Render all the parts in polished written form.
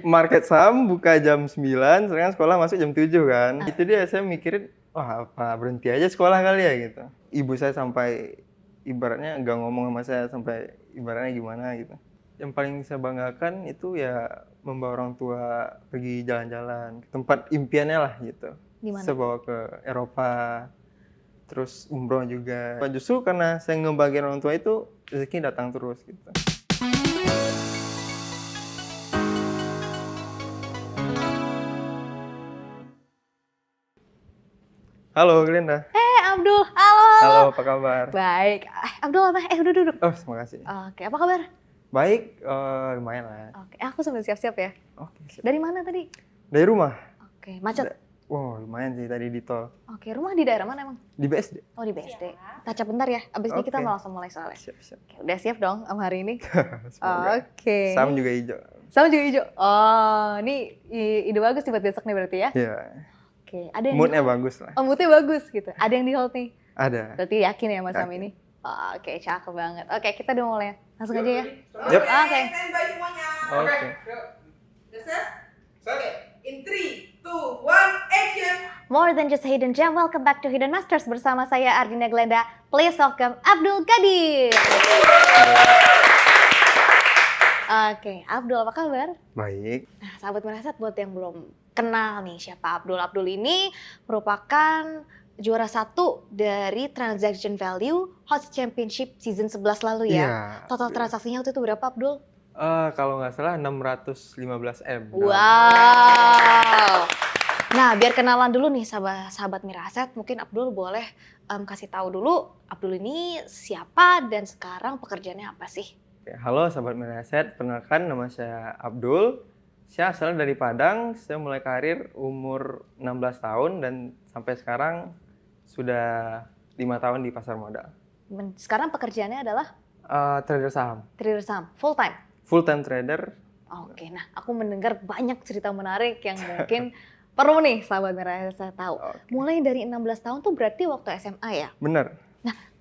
market saham buka jam 9, sekarang sekolah masuk jam 7 kan. Itu dia saya mikirin, wah apa berhenti aja sekolah kali ya gitu. Ibu saya sampai ibaratnya nggak ngomong sama saya sampai ibaratnya gimana gitu. Yang paling saya banggakan itu ya membawa orang tua pergi jalan-jalan ke tempat impiannya lah gitu. Di mana? Saya bawa ke Eropa, terus umroh juga. Justru karena saya ngebagian orang tua itu rezeki datang terus gitu. Halo Glenda. Abdul, halo. Halo, apa kabar? Baik. Abdul apa? Udah duduk. Oh, terima kasih. Oke, apa kabar? Baik, lumayan lah. Oke, aku sambil siap-siap ya. Oke, siap. Dari mana tadi? Dari rumah? Oke, macet. Wow, lumayan sih tadi di tol. Oke, rumah di daerah mana emang? Di BSD. Oh, di BSD. Taca bentar ya, abis ini kita Oke. mau langsung mulai soalnya. Siap. Oke, udah siap dong sama hari ini? Semoga. Oke. Saham juga hijau. Sama juga hijau. Oh, ini ide bagus nih buat besok nih berarti ya? Iya. Oke, ada yang Moodnya di-hold? bagus lah. Oh, moodnya bagus gitu. Ada yang di hold nih? Ada. Berarti yakin ya Mas Sam Yakin. ini? Oke, cakep banget. Oke, kita udah mulai. Langsung aja ya. Yep. Oke. Standby semuanya. Oke. Udah set? Oke. In 3, 2, 1, action. More than just hidden gem, welcome back to Hidden Masters bersama saya Ardina Glenda. Please welcome Abdul Qadir. Oke, Abdul apa kabar? Baik. Nah, sahabat Merasat buat yang belum kenal nih siapa Abdul. Abdul ini merupakan juara 1 dari Transaction Value Host Championship season 11 lalu ya. Iya. Total transaksinya waktu itu berapa Abdul? Kalau nggak salah 615M. Wow. Nah, biar kenalan dulu nih sahabat Miraset, mungkin Abdul boleh kasih tahu dulu Abdul ini siapa dan sekarang pekerjaannya apa sih? Halo sahabat Meraset, perkenalkan nama saya Abdul. Saya asal dari Padang, saya mulai karir umur 16 tahun dan sampai sekarang sudah 5 tahun di pasar modal. Sekarang pekerjaannya adalah Trader saham, trader saham, full time? full time trader. Oke, nah aku mendengar banyak cerita menarik yang mungkin perlu nih sahabat Miraset saya tahu. Oke. Mulai dari 16 tahun tuh berarti waktu SMA ya? Bener,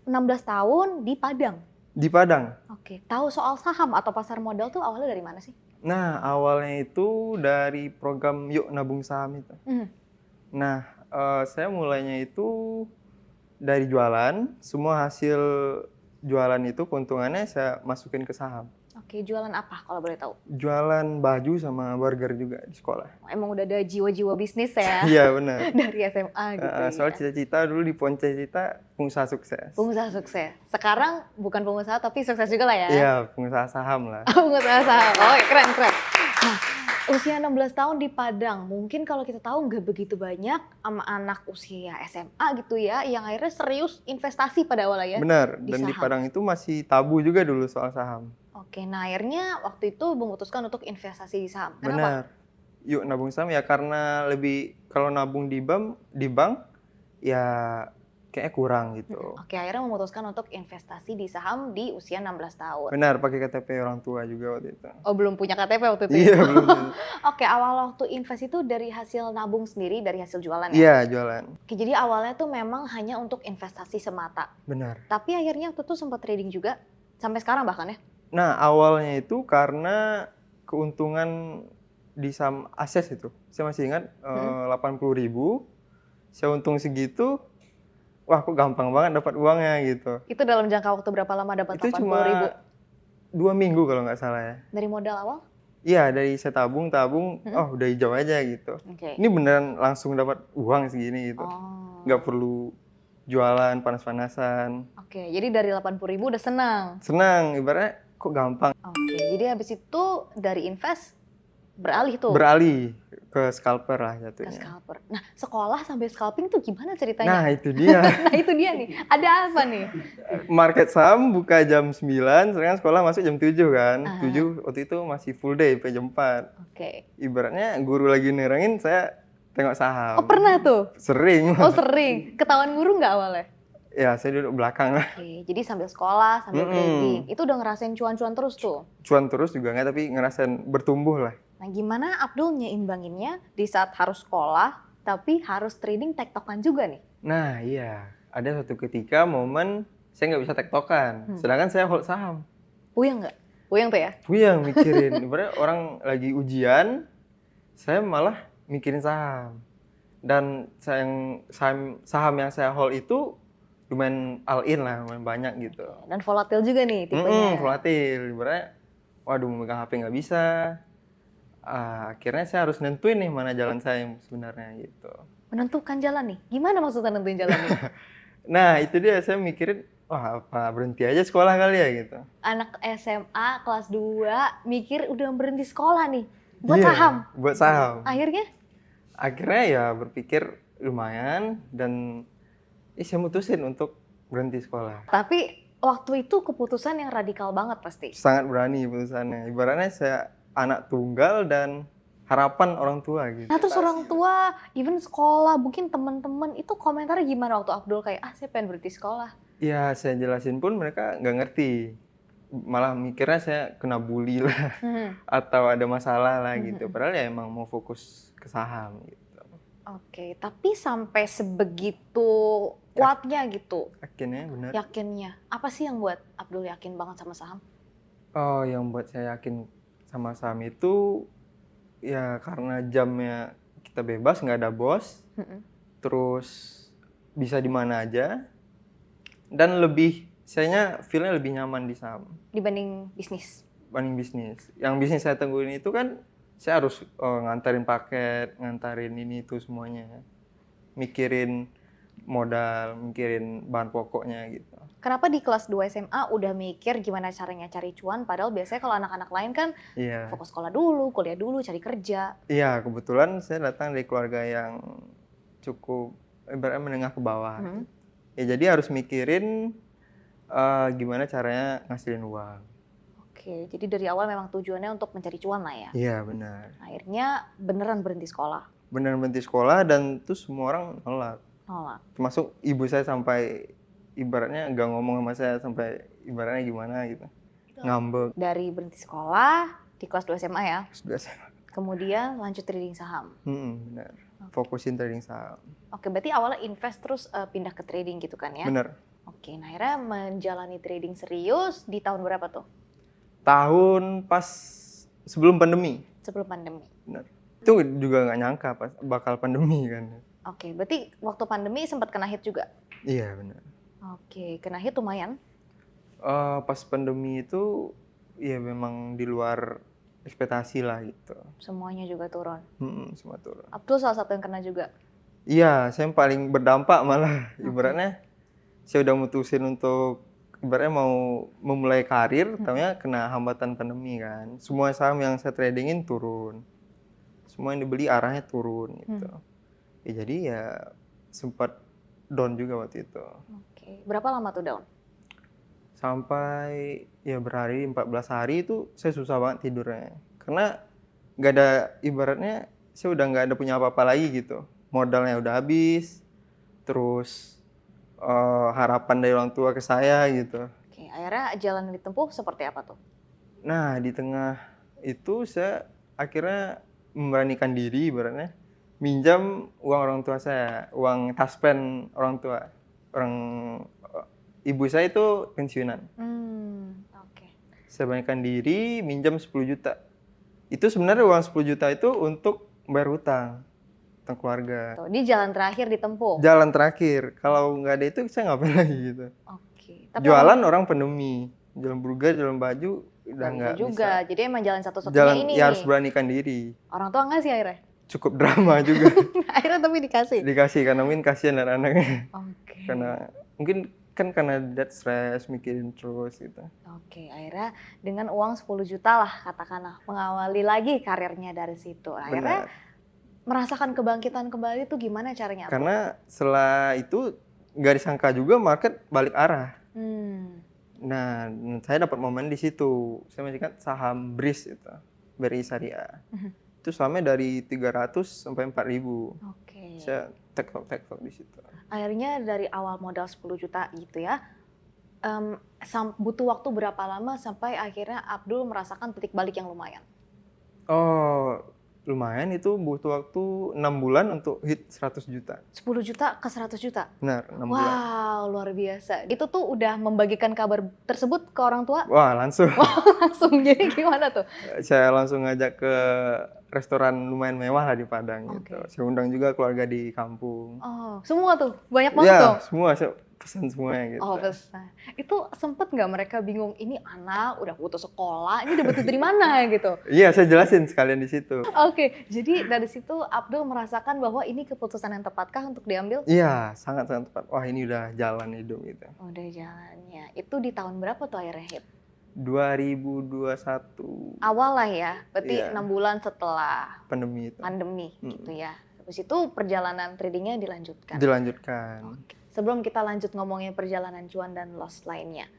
16 tahun di Padang? di Padang. Oke, tahu soal saham atau pasar modal tuh awalnya dari mana sih? Nah, awalnya itu dari program Yuk Nabung Saham itu. Nah, saya mulainya itu dari jualan, semua hasil jualan itu keuntungannya saya masukin ke saham. Oke, jualan apa kalau boleh tahu? Jualan baju sama burger juga di sekolah. Emang udah ada jiwa-jiwa bisnis ya Iya benar. dari SMA gitu Soal ya. cita-cita dulu di Ponce Cita pengusaha sukses. Pengusaha sukses. Sekarang bukan pengusaha tapi sukses juga lah ya. Iya, pengusaha saham lah. Pengusaha saham. Oh, keren. Nah, usia 16 tahun di Padang. Mungkin kalau kita tahu nggak begitu banyak sama anak usia SMA gitu ya yang akhirnya serius investasi pada awalnya ya. Benar, di dan di saham. Padang itu masih tabu juga dulu soal saham. Oke, nah akhirnya waktu itu memutuskan untuk investasi di saham. Kenapa? Benar. Yuk nabung saham ya karena lebih kalau nabung di bank ya kayaknya kurang gitu. Oke, akhirnya memutuskan untuk investasi di saham di usia 16 tahun. Benar, pakai KTP orang tua juga waktu itu. Oh, belum punya KTP waktu itu? Iya, belum. Oke, awal waktu invest itu dari hasil nabung sendiri, dari hasil jualan ya? Iya, jualan. Oke, jadi awalnya tuh memang hanya untuk investasi semata. Benar. Tapi akhirnya waktu itu sempat trading juga, sampai sekarang bahkan ya? Nah, awalnya itu karena keuntungan di saham Ases itu. Saya masih ingat 80.000. Saya untung segitu. Wah, kok gampang banget dapat uangnya gitu. Itu dalam jangka waktu berapa lama dapat Itu 80.000? cuma 2 minggu kalau nggak salah ya. Dari modal awal? Iya, dari saya tabung, oh udah hijau aja gitu. Oke. Ini beneran langsung dapat uang segini gitu. Oh. Nggak perlu jualan panas-panasan. Oke, jadi dari 80.000 udah senang. Senang, ibaratnya kok gampang. Oke, jadi habis itu dari invest beralih tuh Beralih ke scalper lah ke jatuhnya. scalper. Nah, sekolah sampai scalping tuh gimana ceritanya? Nah, itu dia. Nah, itu dia nih. Ada apa nih? Market saham buka jam 9, sekarang sekolah masuk jam 7 kan. Ah. 7 waktu itu masih full day sampai jam 4. Oke. Ibaratnya guru lagi nerangin, saya tengok saham. Oh, pernah tuh? Sering. Oh, sering. Ketahuan guru nggak awalnya? Ya, saya duduk belakang lah. Oke, jadi sambil sekolah, sambil trading. Itu udah ngerasain cuan-cuan terus tuh. Cuan terus juga nggak, tapi ngerasain bertumbuh lah. Nah, gimana Abdul nyeimbanginnya di saat harus sekolah, tapi harus trading tektokan juga nih? Nah, iya. Ada suatu ketika momen saya nggak bisa tektokan. Sedangkan saya hold saham. Puyeng nggak? Puyeng tuh ya? Puyeng mikirin. Ibaratnya orang lagi ujian, saya malah mikirin saham. Dan saham yang saya hold itu lumayan all in lah, lumayan banyak gitu. Dan volatil juga nih tipenya. Volatil. Ibaratnya, waduh megang HP nggak bisa. Akhirnya saya harus nentuin nih mana jalan saya yang sebenarnya gitu. Menentukan jalan nih. Gimana maksudnya nentuin jalan nih? Nah itu dia, saya mikirin, wah apa berhenti aja sekolah kali ya gitu. Anak SMA kelas 2 mikir udah berhenti sekolah nih. Buat Iya, saham. buat saham. Akhirnya Ya berpikir lumayan dan saya mutusin untuk berhenti sekolah. tapi waktu itu keputusan yang radikal banget pasti. Sangat berani keputusannya. Ibaratnya saya anak tunggal dan harapan orang tua gitu. Nah terus orang tua, even sekolah, mungkin teman-teman itu komentarnya gimana waktu Abdul kayak saya pengen berhenti sekolah. Ya saya jelasin pun mereka nggak ngerti. Malah mikirnya saya kena bully lah atau ada masalah lah gitu. Padahal ya emang mau fokus ke saham gitu. Oke, tapi sampai sebegitu kuatnya gitu, Akhirnya benar. yakinnya. Apa sih yang buat Abdul yakin banget sama saham? Oh, yang buat saya yakin sama saham itu ya karena jamnya kita bebas, nggak ada bos, terus bisa di mana aja, dan sayanya feel-nya lebih nyaman di saham Dibanding bisnis. dibanding bisnis. Yang bisnis saya tungguin itu kan saya harus ngantarin paket, ngantarin ini itu semuanya, mikirin modal, mikirin bahan pokoknya gitu. Kenapa di kelas 2 SMA udah mikir gimana caranya cari cuan, padahal biasanya kalau anak-anak lain kan Iya. fokus sekolah dulu, kuliah dulu, cari kerja. Iya, kebetulan saya datang dari keluarga yang cukup ibaratnya menengah ke bawah. Ya jadi harus mikirin gimana caranya ngasilin uang. Oke, jadi dari awal memang tujuannya untuk mencari cuan lah ya. Iya, benar. Akhirnya beneran berhenti sekolah. Benar berhenti sekolah dan tuh semua orang nolak. Termasuk ibu saya sampai ibaratnya nggak ngomong sama saya sampai ibaratnya gimana gitu. Ngambek. Dari berhenti sekolah di kelas 2 SMA ya. Sudah saya. Kemudian lanjut trading saham. Benar. Fokusin trading saham. Oke, berarti awalnya invest terus pindah ke trading gitu kan ya? Benar. Oke, nah akhirnya menjalani trading serius di tahun berapa tuh? Tahun pas sebelum pandemi. Sebelum pandemi. Benar. Itu juga nggak nyangka pas bakal pandemi kan. Oke, berarti waktu pandemi sempat kena hit juga? Iya, benar. Oke, kena hit lumayan? Pas pandemi itu ya memang di luar ekspektasi lah gitu. Semuanya juga turun? Semua turun. Abdul salah satu yang kena juga? Iya, saya yang paling berdampak malah. Ibaratnya saya udah mutusin untuk ibaratnya mau memulai karir, taunya kena hambatan pandemi kan. Semua saham yang saya tradingin turun. Semua yang dibeli arahnya turun gitu. Ya jadi ya sempat down juga waktu itu. Oke, berapa lama tuh down? Sampai ya berhari, 14 hari itu saya susah banget tidurnya. Karena nggak ada, ibaratnya saya udah nggak ada punya apa-apa lagi gitu. Modalnya udah habis, terus harapan dari orang tua ke saya gitu. Oke, akhirnya jalan yang ditempuh seperti apa tuh? Nah di tengah itu saya akhirnya memberanikan diri ibaratnya minjam uang orang tua saya, uang taspen orang tua. Ibu saya itu pensiunan. Oke. Saya beranikan diri minjam 10 juta. Itu sebenarnya uang 10 juta itu untuk bayar hutang keluarga. Tuh, ini jalan terakhir ditempuh? Jalan terakhir. Kalau nggak ada itu saya ngapain lagi gitu. Oke. Tapi Jualan orang pandemi. Jualan burger, jualan baju, udah nggak juga. bisa. Jadi emang jalan satu-satunya ini Ya harus nih. beranikan diri. Orang tua nggak sih akhirnya? Cukup drama juga. Akhirnya tapi dikasih? Dikasih, karena mungkin kasihan anak-anaknya. Oke. Karena dad stress, mikirin terus gitu. Oke, akhirnya dengan uang 10 juta lah katakanlah, mengawali lagi karirnya dari situ. Akhirnya merasakan kebangkitan kembali tuh gimana caranya? Karena setelah itu nggak disangka juga market balik arah. Nah, saya dapat momen di situ. Saya masih ingat saham BRIS itu, BRI Syariah. Itu sahamnya dari 300 sampai 4.000. Oke. Saya tektok di situ. Akhirnya dari awal modal 10 juta gitu ya, butuh waktu berapa lama sampai akhirnya Abdul merasakan titik balik yang lumayan? Oh, lumayan, itu butuh waktu 6 bulan untuk hit 100 juta. 10 juta ke 100 juta? Benar, 6 bulan. Wow, luar biasa. Itu tuh udah membagikan kabar tersebut ke orang tua? Wah, langsung. Langsung, jadi gimana tuh? Saya langsung ngajak ke restoran lumayan mewah lah di Padang gitu. Oke. Saya undang juga keluarga di kampung. Oh, semua tuh? Banyak banget Ya, dong? semua saya pesan semuanya gitu. Oh, pesan. Itu sempet nggak mereka bingung, ini anak udah putus sekolah, ini dapat duit dari mana gitu? Iya, saya jelasin sekalian di situ. Oke, jadi dari situ Abdul merasakan bahwa ini keputusan yang tepatkah untuk diambil? Iya, sangat-sangat tepat. Wah, ini udah jalan hidup gitu. Udah jalannya. Itu di tahun berapa tuh akhirnya hit? 2021 Awal lah ya, berarti Iya. 6 bulan setelah pandemi itu pandemi gitu ya. Habis itu perjalanan tradingnya dilanjutkan. dilanjutkan. Oke. Sebelum kita lanjut ngomongin perjalanan cuan dan loss lainnya,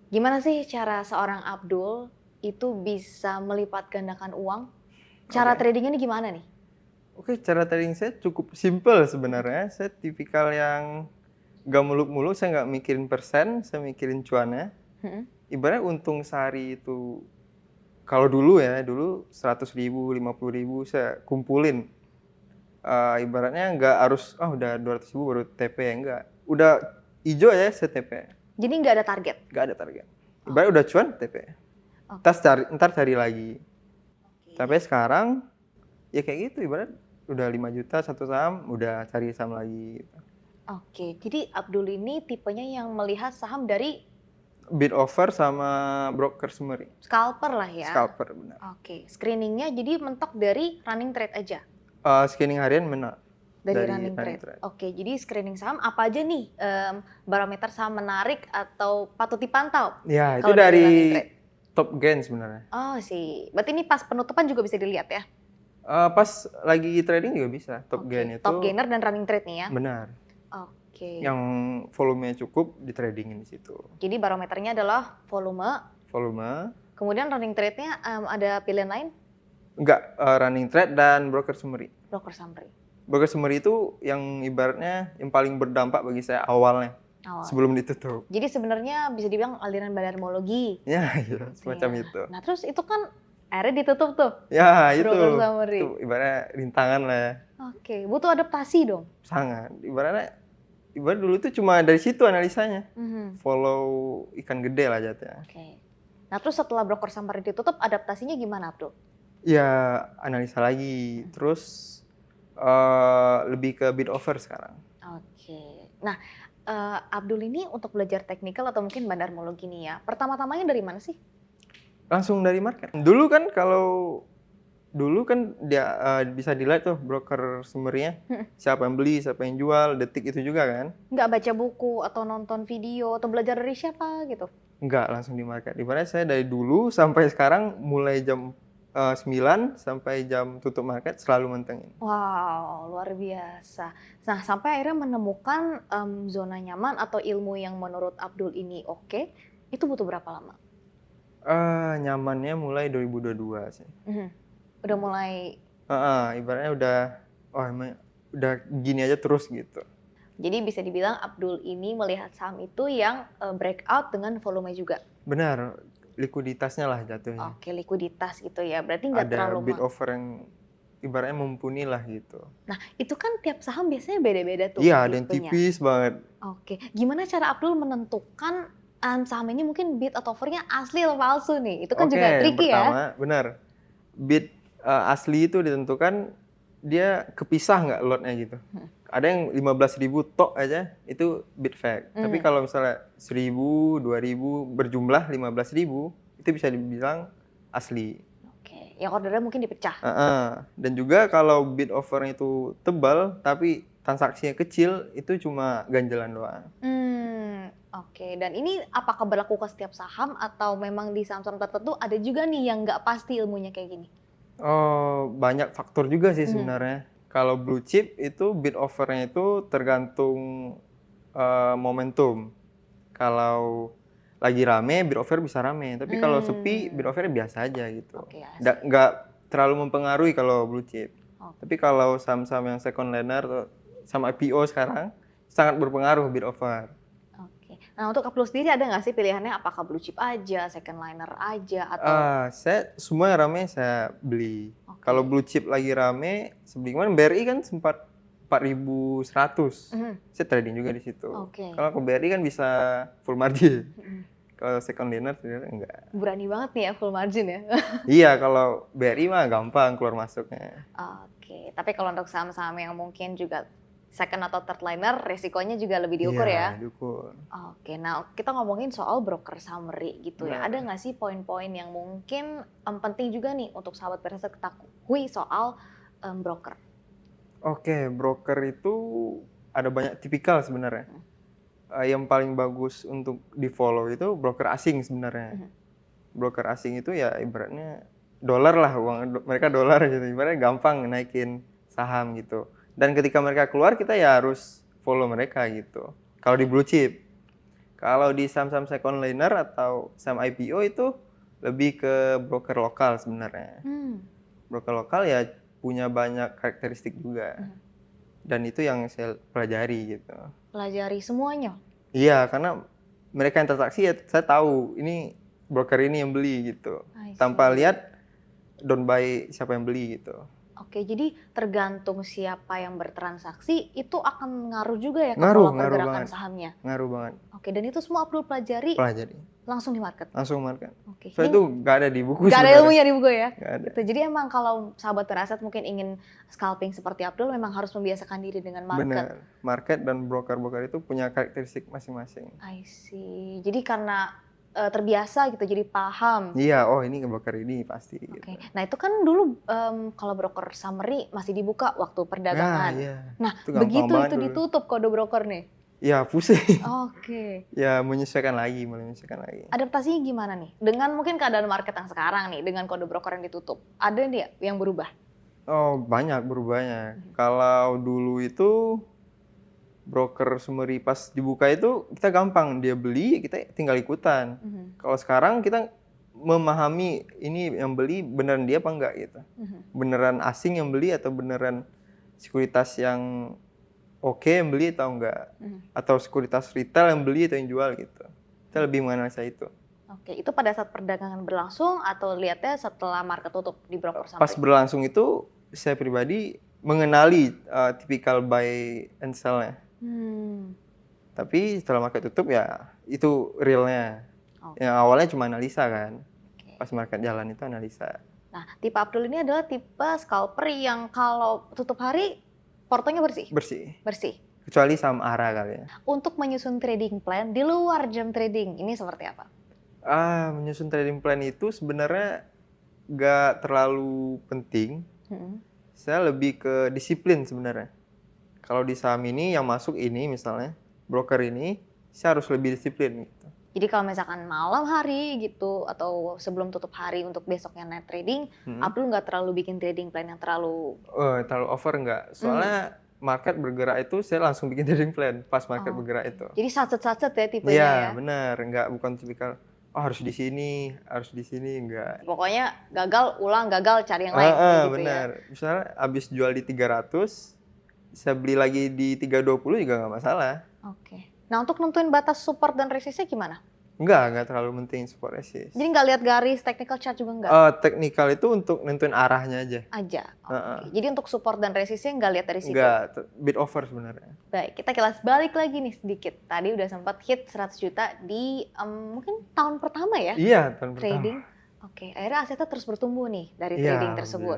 gimana sih cara seorang Abdul itu bisa melipat gandakan uang? Cara Oke. tradingnya ini gimana nih? Oke, cara trading saya cukup simple sebenarnya. Saya tipikal yang gak muluk-muluk, saya nggak mikirin persen, saya mikirin cuannya. Mm-mm. Ibaratnya untung sehari itu, kalau dulu 100.000, 50.000 saya kumpulin. Ibaratnya nggak harus, udah 200.000 baru TP, enggak. Udah hijau ya saya TP, Jadi nggak ada target. nggak ada target. Ibaratnya udah cuan TP. Oke. Ntar cari lagi. Tapi sekarang ya kayak gitu, ibarat udah 5 juta satu saham, udah cari saham lagi. Oke, jadi Abdul ini tipenya yang melihat saham dari Bid offer sama broker summary. scalper lah ya. Scalper, benar. Oke, screeningnya jadi mentok dari running trade aja. Scanning harian benar. Dari Dari running running trade. trade. Oke, jadi screening saham apa aja nih barometer saham menarik atau patut dipantau? Ya, itu Kalau dari running dari trade. top gain sebenarnya. Oh sih, berarti ini pas penutupan juga bisa dilihat ya? Pas lagi trading juga bisa. Top Oke, gain itu top gainer dan running trade nih ya? benar. Oke, Yang volumenya cukup di tradingin di situ. jadi barometernya adalah volume, Volume, kemudian running trade-nya ada pilihan lain? enggak, running trade dan broker summary. Broker summary. Broker summary itu yang ibaratnya yang paling berdampak bagi saya awalnya, Awal. sebelum ditutup. Jadi sebenarnya bisa dibilang aliran bandarmologi. Ya, iya, semacam Ya. itu. Nah terus itu kan akhirnya ditutup tuh. Ya, itu. Broker summary. Itu ibaratnya rintangan lah ya. Oke, butuh adaptasi dong. Sangat. Ibarat dulu tuh cuma dari situ analisanya. Mhm. Follow ikan gede lah jatuhnya. Oke. Nah terus setelah broker summary ditutup, adaptasinya gimana Abdul? Ya, analisa lagi. Terus lebih ke bid offer sekarang. Oke. Nah Abdul ini untuk belajar teknikal atau mungkin bandarmologi nih ya, pertama-tamanya dari mana sih? Langsung dari market. Dulu kan dia bisa dilihat tuh broker summary-nya. Siapa yang beli, siapa yang jual, detik itu juga kan. Nggak baca buku atau nonton video atau belajar dari siapa gitu? Enggak, langsung di market. Ibaratnya saya dari dulu sampai sekarang mulai jam 9 sampai jam tutup market selalu mantengin. Wow, luar biasa. Nah, sampai akhirnya menemukan zona nyaman atau ilmu yang menurut Abdul ini oke, itu butuh berapa lama? Nyamannya mulai 2022 sih. Udah mulai, Ibaratnya emang udah gini aja terus gitu. jadi bisa dibilang Abdul ini melihat saham itu yang breakout dengan volume juga. Benar, likuiditasnya lah jatuhnya. Oke, likuiditas gitu ya. Berarti nggak Ada terlalu bid offer yang ibaratnya mumpuni lah gitu. Nah, itu kan tiap saham biasanya beda-beda tuh Iya, ada yang tipenya. tipis banget. Oke, gimana cara Abdul menentukan saham ini mungkin bid atau offernya asli atau palsu nih? Itu kan Oke, juga yang tricky ya. pertama, benar. Bid asli itu ditentukan dia kepisah nggak lotnya gitu. Ada yang 15.000 tok aja itu bid fake. Tapi kalau misalnya 1.000, 2.000 berjumlah 15.000 itu bisa dibilang asli. Oke, yang ordernya mungkin dipecah. Dan juga kalau bid offernya itu tebal tapi transaksinya kecil itu cuma ganjalan doang. Oke, dan ini apakah berlaku ke setiap saham atau memang di saham-saham tertentu ada juga nih yang nggak pasti ilmunya kayak gini? Banyak faktor juga sih sebenarnya. Kalau blue chip itu bid offernya itu tergantung momentum. Kalau lagi rame, bid offer bisa rame. Tapi kalau sepi, bid offernya biasa aja gitu. Oke, Nggak terlalu mempengaruhi kalau blue chip. Oke. Tapi kalau saham-saham yang second liner sama IPO sekarang sangat berpengaruh bid offer. Oke. Nah, untuk Abdul sendiri ada nggak sih pilihannya apakah blue chip aja, second liner aja, atau Saya semua yang rame saya beli. Oke. Kalau blue chip lagi rame, sebelum kemarin BRI kan sempat 4.100. Saya trading juga di situ. Oke. Kalau ke BRI kan bisa full margin. Mm-mm. Kalau second liner sebenarnya enggak. Berani banget nih ya full margin ya. Iya, kalau BRI mah gampang keluar masuknya. Oke, tapi kalau untuk saham-saham yang mungkin juga second atau third liner, resikonya juga lebih diukur ya? Iya, diukur. Oke, nah kita ngomongin soal broker summary gitu ya. Nah. Ada nggak sih poin-poin yang mungkin penting juga nih untuk sahabat Pereset ketahui soal broker? Oke, broker itu ada banyak tipikal sebenarnya. Yang paling bagus untuk di-follow itu broker asing sebenarnya. Broker asing itu ya ibaratnya dolar lah, uang mereka dolar gitu. Ibaratnya gampang naikin saham gitu. Dan ketika mereka keluar kita ya harus follow mereka gitu. Kalau di blue chip. Kalau di saham-saham second liner atau saham IPO itu lebih ke broker lokal sebenarnya. Broker lokal ya punya banyak karakteristik juga. Dan itu yang saya pelajari gitu. Pelajari semuanya? Iya, karena mereka yang transaksi ya saya tahu ini broker ini yang beli gitu. Tanpa lihat don't buy siapa yang beli gitu. Oke, jadi tergantung siapa yang bertransaksi itu akan ngaruh juga ya ke Ngaruh pola pergerakan banget. sahamnya? Ngaruh banget. Oke, dan itu semua Abdul pelajari langsung di market? Langsung market. Oke. So itu nggak ada di buku. Nggak ada ilmunya di buku ya? Nggak ada. Gitu. Jadi emang kalau sahabat Pereset mungkin ingin scalping seperti Abdul memang harus membiasakan diri dengan market. Benar. Market dan broker-broker itu punya karakteristik masing-masing. I see. Jadi karena terbiasa gitu, jadi paham. Iya, oh ini broker ini pasti. Oke. Nah itu kan dulu kalau broker summary masih dibuka waktu perdagangan. Iya. Nah Itu gampang begitu banget itu dulu. ditutup kode broker nih. Ya pusing. Oke. Ya menyesuaikan lagi, mulai menyesuaikan lagi. Adaptasinya gimana nih? Dengan mungkin keadaan market yang sekarang nih, dengan kode broker yang ditutup, ada nih yang berubah? Oh banyak berubahnya. Kalau dulu itu broker summary pas dibuka itu kita gampang, dia beli kita tinggal ikutan. Kalau sekarang kita memahami ini yang beli beneran dia apa enggak gitu. Beneran asing yang beli atau beneran sekuritas yang oke yang beli atau enggak. Atau sekuritas retail yang beli atau yang jual gitu. Kita lebih menganalisa itu. Oke, itu pada saat perdagangan berlangsung atau lihatnya setelah market tutup di broker summary? Pas berlangsung itu saya pribadi mengenali tipikal buy and sell-nya. Tapi setelah market tutup ya itu realnya. Yang awalnya cuma analisa kan. Pas market jalan itu analisa. Nah, tipe Abdul ini adalah tipe scalper yang kalau tutup hari portonya bersih? Bersih. Kecuali saham ARA kali ya. Untuk menyusun trading plan di luar jam trading, ini seperti apa? Menyusun trading plan itu sebenarnya nggak terlalu penting. Saya lebih ke disiplin sebenarnya. Kalau di saham ini yang masuk ini misalnya, broker ini, saya harus lebih disiplin gitu. Jadi kalau misalkan malam hari gitu, atau sebelum tutup hari untuk besoknya night trading, Abdul nggak terlalu bikin trading plan yang terlalu... terlalu over nggak. Soalnya market bergerak itu, saya langsung bikin trading plan pas market bergerak itu. Jadi satset-satset ya tipenya ya? ya? Iya, benar. Bukan tipikal, harus di sini, enggak. Pokoknya gagal, ulang, gagal, cari yang lain gitu benar. Ya? Misalnya habis jual di 300, saya beli lagi di 320 juga nggak masalah. Oke. Nah untuk nentuin batas support dan resistnya gimana? Nggak terlalu penting support resist. Jadi nggak lihat garis, technical chart juga nggak? Technical itu untuk nentuin arahnya aja. Okay. Jadi untuk support dan resistnya nggak lihat dari situ? Nggak, bid over sebenarnya. Baik, kita kilas balik lagi nih sedikit. Tadi udah sempat hit 100 juta di mungkin tahun pertama ya? Iya, tahun trading. pertama. Oke, akhirnya asetnya terus bertumbuh nih dari trading tersebut.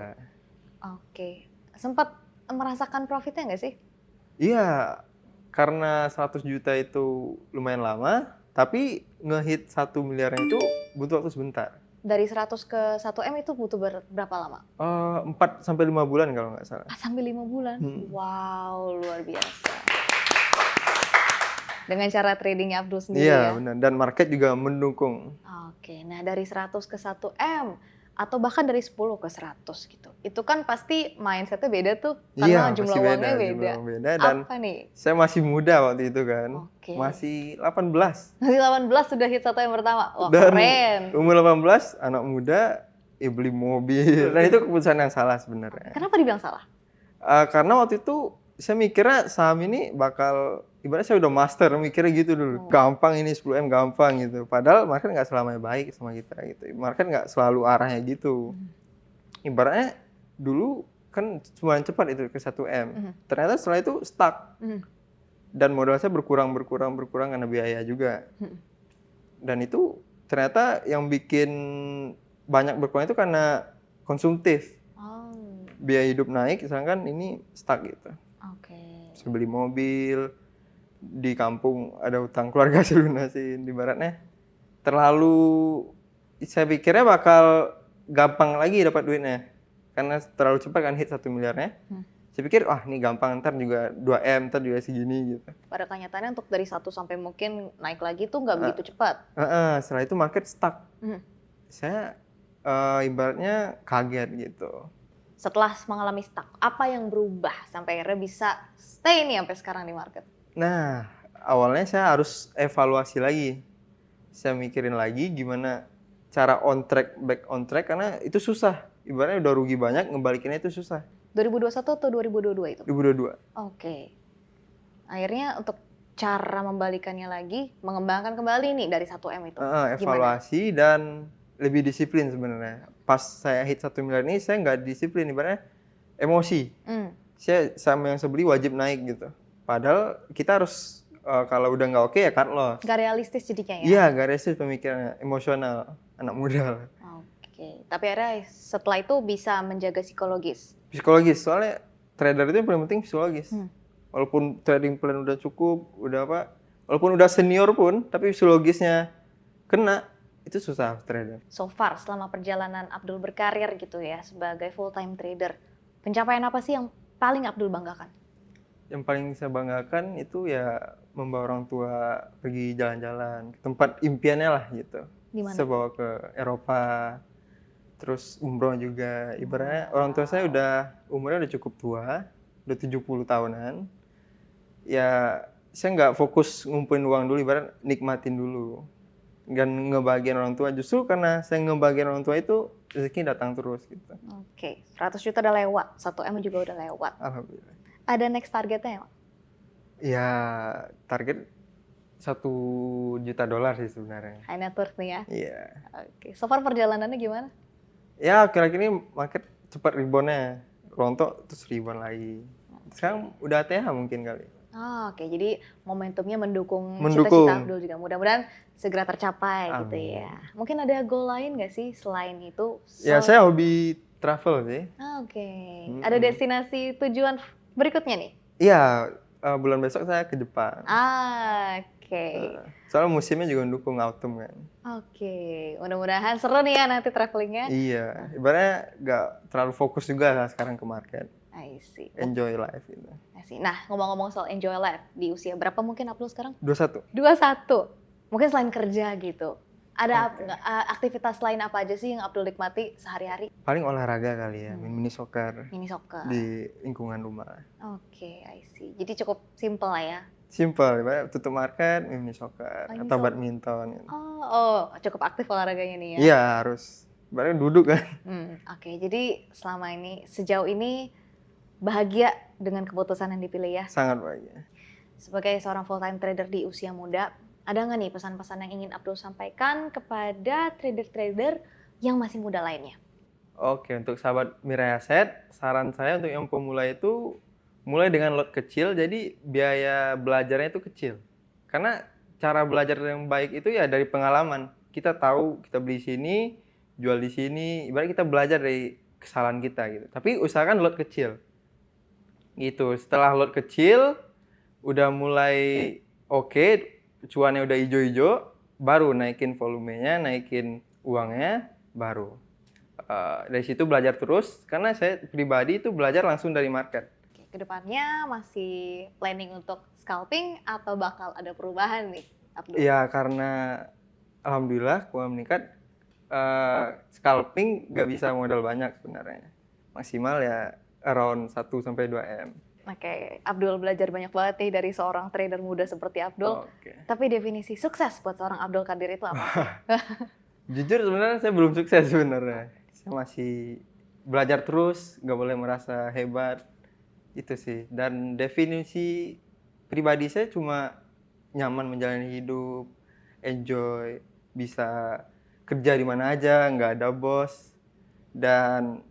Oke, sempat merasakan profitnya nggak sih? Iya, karena 100 juta itu lumayan lama, tapi ngehit 1 miliarnya itu butuh waktu sebentar. Dari 100 ke 1 M itu butuh berapa lama? 4 sampai 5 bulan kalau nggak salah. 4 sampai 5 bulan? Wow, luar biasa. Dengan cara tradingnya Abdul sendiri ya? Iya, benar. Dan market juga mendukung. Oke, nah dari 100 ke 1 M, atau bahkan dari 10 ke 100 gitu. Itu kan pasti mindsetnya beda tuh, karena jumlah uangnya beda. Dan apa nih? Saya masih muda waktu itu kan. Masih 18. Masih 18 sudah hit 1 M pertama. Wah, dan keren. Umur 18, anak muda, beli mobil. Dan itu keputusan yang salah sebenarnya. Kenapa dibilang salah? Karena waktu itu saya mikirnya saham ini bakal, ibaratnya saya udah master, mikirnya gitu dulu. Gampang ini 10M gampang gitu. Padahal market nggak selamanya baik sama kita gitu. Market nggak selalu arahnya gitu. Ibaratnya dulu kan cuma cepat itu ke 1M. Mhm. Ternyata setelah itu stuck. Mhm. Dan modal saya berkurang karena biaya juga. Mhm. Dan itu ternyata yang bikin banyak berkurang itu karena konsumtif. Oh, Biaya hidup naik, sedangkan ini stuck gitu. oke. Terus beli mobil, di kampung ada utang keluarga saya lunasin. Ibaratnya terlalu, saya pikirnya bakal gampang lagi dapat duitnya. Karena terlalu cepat kan hit 1 miliarnya. Saya pikir, wah ini gampang, ntar juga 2M, ntar juga segini gitu. Pada kenyataannya untuk dari 1 sampai mungkin naik lagi tuh nggak begitu cepat. Setelah itu market stuck. Mhm. Saya ibaratnya kaget gitu. Setelah mengalami stuck, apa yang berubah sampai akhirnya bisa stay nih sampai sekarang di market? Nah, awalnya saya harus evaluasi lagi. Saya mikirin lagi gimana cara on track, back on track, karena itu susah. Ibaratnya udah rugi banyak, ngebalikinnya itu susah. 2021 atau 2022 itu? 2022. Oke. Akhirnya untuk cara membalikannya lagi, mengembangkan kembali nih dari 1M itu. Gimana? Evaluasi dan lebih disiplin sebenarnya. Pas saya hit 1 miliar ini, saya nggak disiplin, ibaratnya emosi. Saya sama yang saya beli wajib naik gitu. Padahal kita harus, kalau udah nggak oke ya cut loss. Gak realistis jadinya ya? Iya, nggak realistis pemikirannya, emosional, anak muda. Oke. Tapi akhirnya setelah itu bisa menjaga psikologis. Psikologis, soalnya trader itu yang paling penting psikologis. Hmm. Walaupun trading plan udah cukup, udah apa, walaupun udah senior pun, tapi psikologisnya kena, itu susah trader. So far selama perjalanan Abdul berkarir gitu ya sebagai full time trader, pencapaian apa sih yang paling Abdul banggakan? Yang paling saya banggakan itu ya membawa orang tua pergi jalan-jalan ke tempat impiannya lah gitu. Di mana? Saya bawa ke Eropa, terus umroh juga. Ibaratnya orang tua saya udah umurnya udah cukup tua, udah 70 tahunan. Ya saya nggak fokus ngumpulin uang dulu, ibarat nikmatin dulu. Dan ngebahagiain orang tua, justru karena saya ngebahagiain orang tua itu rezeki datang terus gitu. Oke, 100 juta udah lewat, 1M juga udah lewat. Alhamdulillah. Ada next targetnya ya? Ya target $1 juta sih sebenarnya. High net worth nih ya? Iya. Oke, so far perjalanannya gimana? Ya kira-kira ini market cepat reboundnya, rontok terus rebound lagi. Sekarang udah ATH mungkin kali. Oke, jadi momentumnya mendukung Mendukung. cita-cita Abdul juga. Mudah-mudahan segera tercapai gitu Amin. ya. Mungkin ada goal lain nggak sih selain itu? Ya saya hobi travel sih. Oke, ada destinasi tujuan berikutnya nih? Iya, bulan besok saya ke Jepang. Oke. Soalnya musimnya juga mendukung autumn kan. Oke, mudah-mudahan seru nih ya nanti travelingnya. Iya, ibaratnya nggak terlalu fokus juga lah sekarang ke market. I see. Enjoy life gitu. I see. Nah, ngomong-ngomong soal enjoy life, di usia berapa mungkin Abdul sekarang? 21. 21. Mungkin selain kerja gitu. Ada aktivitas lain apa aja sih yang Abdul nikmati sehari-hari? Paling olahraga kali ya, mini soccer Mini soccer. di lingkungan rumah. Oke, I see. Jadi cukup simple lah ya. Simple, ibaratnya tutup market, mini soccer Mini atau soccer. badminton. Gitu. Cukup aktif olahraganya nih ya. Iya harus, ibaratnya duduk kan. Oke, jadi selama ini, sejauh ini bahagia dengan keputusan yang dipilih ya? Sangat bahagia. Sebagai seorang full-time trader di usia muda, ada nggak nih pesan-pesan yang ingin Abdul sampaikan kepada trader-trader yang masih muda lainnya? Oke, untuk sahabat Mirai Asset, saran saya untuk yang pemula itu mulai dengan lot kecil, jadi biaya belajarnya itu kecil. Karena cara belajar yang baik itu ya dari pengalaman. Kita tahu kita beli sini, jual di sini, ibarat kita belajar dari kesalahan kita gitu. Tapi usahakan lot kecil. Gitu. Setelah lot kecil udah mulai oke, cuannya udah hijau-hijau, baru naikin volumenya, naikin uangnya, baru. Dari situ belajar terus, karena saya pribadi itu belajar langsung dari market. Oke, kedepannya masih planning untuk scalping atau bakal ada perubahan nih, Abdul? Ya karena alhamdulillah keuangan meningkat, scalping nggak bisa modal banyak sebenarnya. Maksimal ya around 1-2 M. Oke, Abdul belajar banyak banget nih dari seorang trader muda seperti Abdul. Oke. Tapi definisi sukses buat seorang Abdul Qadir itu apa sih? Jujur sebenarnya saya belum sukses sebenarnya. Saya masih belajar terus, nggak boleh merasa hebat. Itu sih. Dan definisi pribadi saya cuma nyaman menjalani hidup, enjoy, bisa kerja di mana aja, nggak ada bos. Dan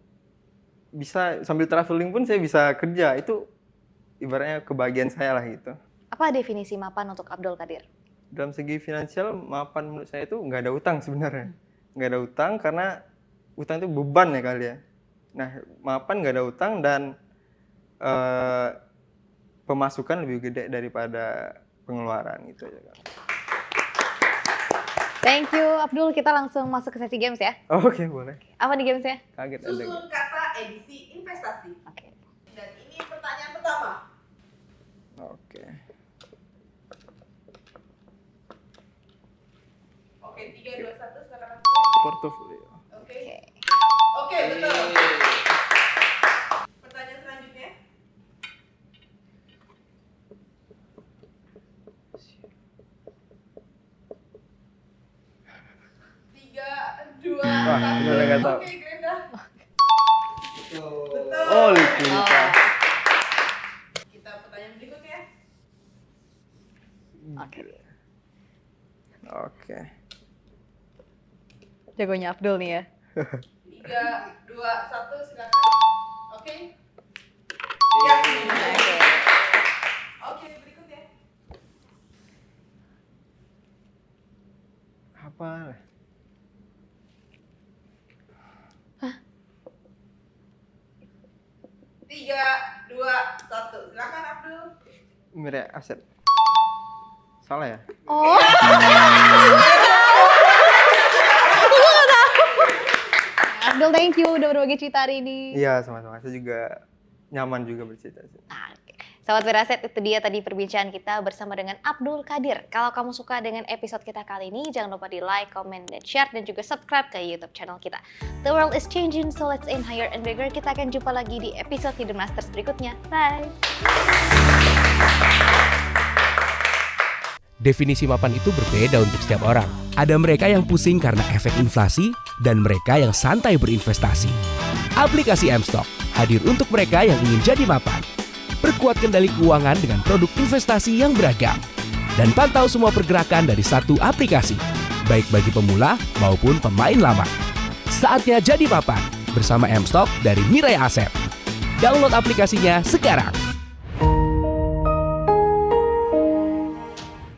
bisa sambil traveling pun saya bisa kerja. Itu ibaratnya kebahagiaan saya lah gitu. Apa definisi mapan untuk Abdul Qadir? Dalam segi finansial, mapan menurut saya itu nggak ada utang sebenarnya. Nggak ada utang karena utang itu beban ya kali ya. Nah, mapan nggak ada utang dan pemasukan lebih gede daripada pengeluaran gitu aja. Thank you Abdul, kita langsung masuk ke sesi games ya. Oke, boleh. Apa nih gamesnya? Kaget ada. Susun kata edisi investasi. Oke. Dan ini pertanyaan pertama. Oke. Oke, 3, 2, 1, sekarang. Portofolio. Oke. Oke, betul. Pertanyaan selanjutnya. 3, 2, 1. Wah, bener nggak tahu. Oke, Grenda. Betul. Oh, likuiditas. Kita pertanyaan berikutnya. Oke. Oke. Jagonya Abdul nih ya. 3, 2, 1, silakan. Oke. Ya. Oke. Oke, berikutnya. Apa? 3, 2, 1. Silakan Abdul. Mirai aset. Salah ya? Oh. Abdul, thank you udah berbagi cerita hari ini. Iya, sama-sama. Saya juga nyaman juga bercerita. Nah, oke. Sahabat Firasat, itu dia tadi perbincangan kita bersama dengan Abdul Qadir. Kalau kamu suka dengan episode kita kali ini, jangan lupa di like, comment, dan share, dan juga subscribe ke YouTube channel kita. The world is changing, so let's aim higher and bigger. Kita akan jumpa lagi di episode Hidden Masters berikutnya. Bye! Definisi mapan itu berbeda untuk setiap orang. Ada mereka yang pusing karena efek inflasi, dan mereka yang santai berinvestasi. Aplikasi M-Stock hadir untuk mereka yang ingin jadi mapan. Perkuat kendali keuangan dengan produk investasi yang beragam. Dan pantau semua pergerakan dari satu aplikasi, baik bagi pemula maupun pemain lama. Saatnya jadi mapan bersama M-Stock dari Mirai Asset. Download aplikasinya sekarang.